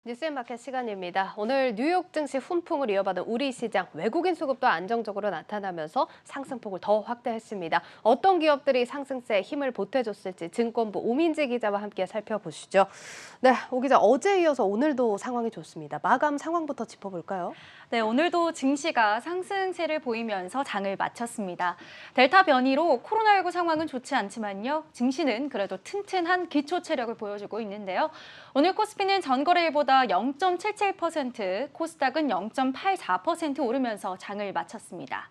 뉴스앤마켓 시간입니다. 오늘 뉴욕 증시 훈풍을 이어받은 우리 시장, 외국인 수급도 안정적으로 나타나면서 상승폭을 더 확대했습니다. 어떤 기업들이 상승세에 힘을 보태줬을지 증권부 오민지 기자와 함께 살펴보시죠. 네, 오 기자, 어제에 이어서 오늘도 상황이 좋습니다. 마감 상황부터 짚어볼까요? 네, 오늘도 증시가 상승세를 보이면서 장을 마쳤습니다. 델타 변이로 코로나19 상황은 좋지 않지만요. 증시는 그래도 튼튼한 기초 체력을 보여주고 있는데요. 오늘 코스피는 전거래일보다 0.77%, 코스닥은 0.84% 오르면서 장을 마쳤습니다.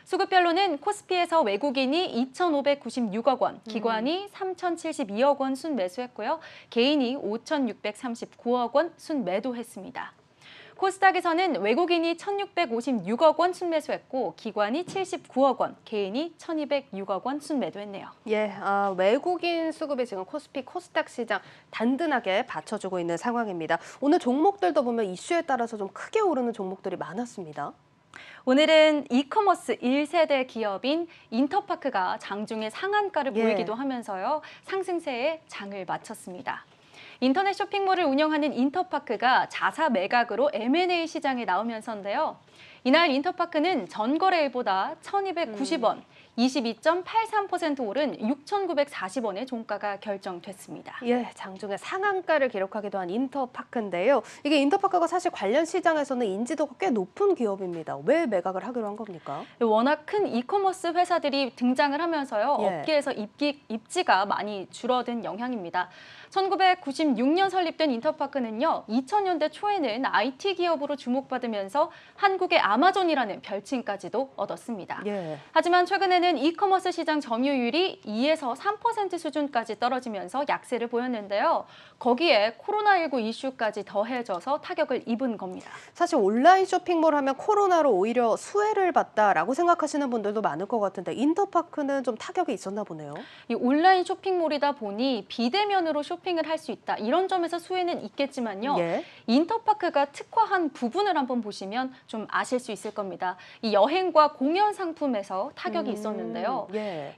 수급별로는 코스피에서 외국인이 2,596억 원, 기관이 3,072억 원 순매수했고요. 개인이 5,639억 원 순매도했습니다. 코스닥에서는 외국인이 1,656억 원 순매수했고 기관이 79억 원, 개인이 1,206억 원 순매도했네요. 예, 외국인 수급이 지금 코스피, 코스닥 시장 단단하게 받쳐주고 있는 상황입니다. 오늘 종목들도 보면 이슈에 따라서 좀 크게 오르는 종목들이 많았습니다. 오늘은 이커머스 1세대 기업인 인터파크가 장중에 상한가를 보이기도 하면서요. 상승세에 장을 마쳤습니다. 인터넷 쇼핑몰을 운영하는 인터파크가 자사 매각으로 M&A 시장에 나오면서인데요. 이날 인터파크는 전거래일보다 1,290원, 22.83% 오른 6,940원의 종가가 결정됐습니다. 예, 장중에 상한가를 기록하기도 한 인터파크인데요. 이게 인터파크가 사실 관련 시장에서는 인지도가 꽤 높은 기업입니다. 왜 매각을 하기로 한 겁니까? 워낙 큰 이커머스 회사들이 등장을 하면서요. 업계에서 입지가 많이 줄어든 영향입니다. 1996년 설립된 인터파크는요. 2000년대 초에는 IT 기업으로 주목받으면서 한국의 아마존이라는 별칭까지도 얻었습니다. 하지만 최근에는 이커머스 시장 점유율이 2에서 3% 수준까지 떨어지면서 약세를 보였는데요. 거기에 코로나19 이슈까지 더해져서 타격을 입은 겁니다. 사실 온라인 쇼핑몰 하면 코로나로 오히려 수혜를 봤다라고 생각하시는 분들도 많을 것 같은데 인터파크는 좀 타격이 있었나 보네요. 이 온라인 쇼핑몰이다 보니 비대면으로 쇼핑을 할 수 있다. 이런 점에서 수혜는 있겠지만요. 인터파크가 특화한 부분을 한번 보시면 좀 아실 수 있을 겁니다. 이 여행과 공연 상품에서 타격이 있었는데요.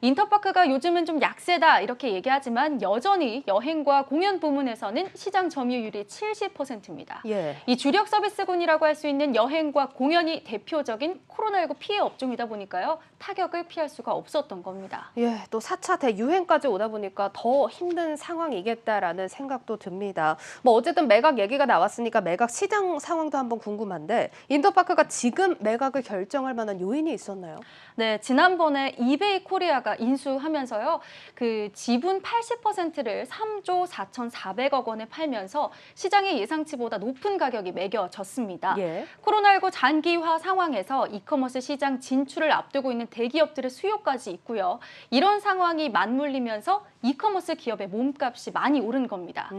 인터파크가 요즘은 좀 약세다 이렇게 얘기하지만 여전히 여행과 공연 부문에서는 시장 점유율이 70%입니다. 이 주력 서비스군이라고 할 수 있는 여행과 공연이 대표적인 코로나19 피해 업종이다 보니까요. 타격을 피할 수가 없었던 겁니다. 또 4차 대유행까지 오다 보니까 더 힘든 상황이겠다라는 생각도 듭니다. 뭐 어쨌든 매각 얘기가 나왔으니까 매각 시장 상황도 한번 궁금한데 인터파크가 지금 매각을 결정할 만한 요인이 있었나요? 네, 지난번에 이베이 코리아가 인수하면서요. 그 지분 80%를 3조 4,400억 원에 팔면서 시장의 예상치보다 높은 가격이 매겨졌습니다. 코로나19 장기화 상황에서 이커머스 시장 진출을 앞두고 있는 대기업들의 수요까지 있고요. 이런 상황이 맞물리면서 이커머스 기업의 몸값이 많이 오른 겁니다.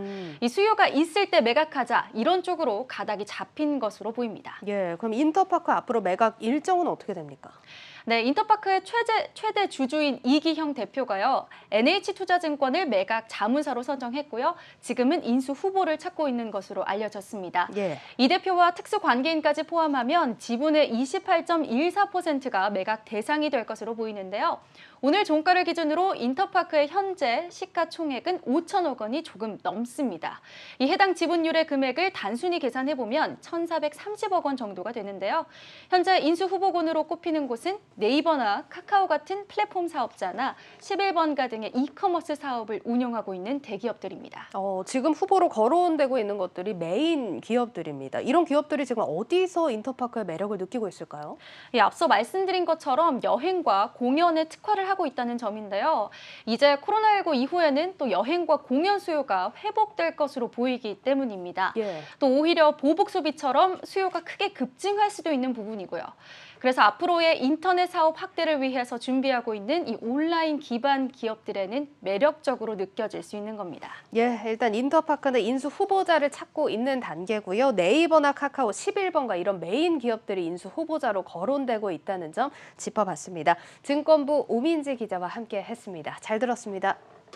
이 수요가 있을 때 매각하자 이런 쪽으로 가닥이 잡힌 것으로 보입니다. 그럼 인터파크 앞으로 매각 일정은 어떻게 됩니까? 네, 인터파크의 최대 주주인 이기형 대표가요. NH투자증권을 매각 자문사로 선정했고요. 지금은 인수 후보를 찾고 있는 것으로 알려졌습니다. 이 대표와 특수관계인까지 포함하면 지분의 28.14%가 매각 대상이 될 것으로 보이는데요. 오늘 종가를 기준으로 인터파크의 현재 시가총액은 5천억 원이 조금 넘습니다. 이 해당 지분율의 금액을 단순히 계산해보면 1,430억 원 정도가 되는데요. 현재 인수 후보군으로 꼽히는 곳은 네이버나 카카오 같은 플랫폼 사업자나 11번가 등의 이커머스 사업을 운영하고 있는 대기업들입니다. 지금 후보로 거론되고 있는 것들이 메인 기업들입니다. 이런 기업들이 지금 어디서 인터파크의 매력을 느끼고 있을까요? 앞서 말씀드린 것처럼 여행과 공연에 특화를 하고 있다는 점인데요. 이제 코로나19 이후에는 또 여행과 공연 수요가 회복될 것으로 보이기 때문입니다. 또 오히려 보복 소비처럼 수요가 크게 급증할 수도 있는 부분이고요. 그래서 앞으로의 인터넷 사업 확대를 위해서 준비하고 있는 이 온라인 기반 기업들에는 매력적으로 느껴질 수 있는 겁니다. 일단 인터파크는 인수 후보자를 찾고 있는 단계고요. 네이버나 카카오, 11번가 이런 메인 기업들이 인수 후보자로 거론되고 있다는 점 짚어봤습니다. 증권부 오민지 기자와 함께 했습니다. 잘 들었습니다.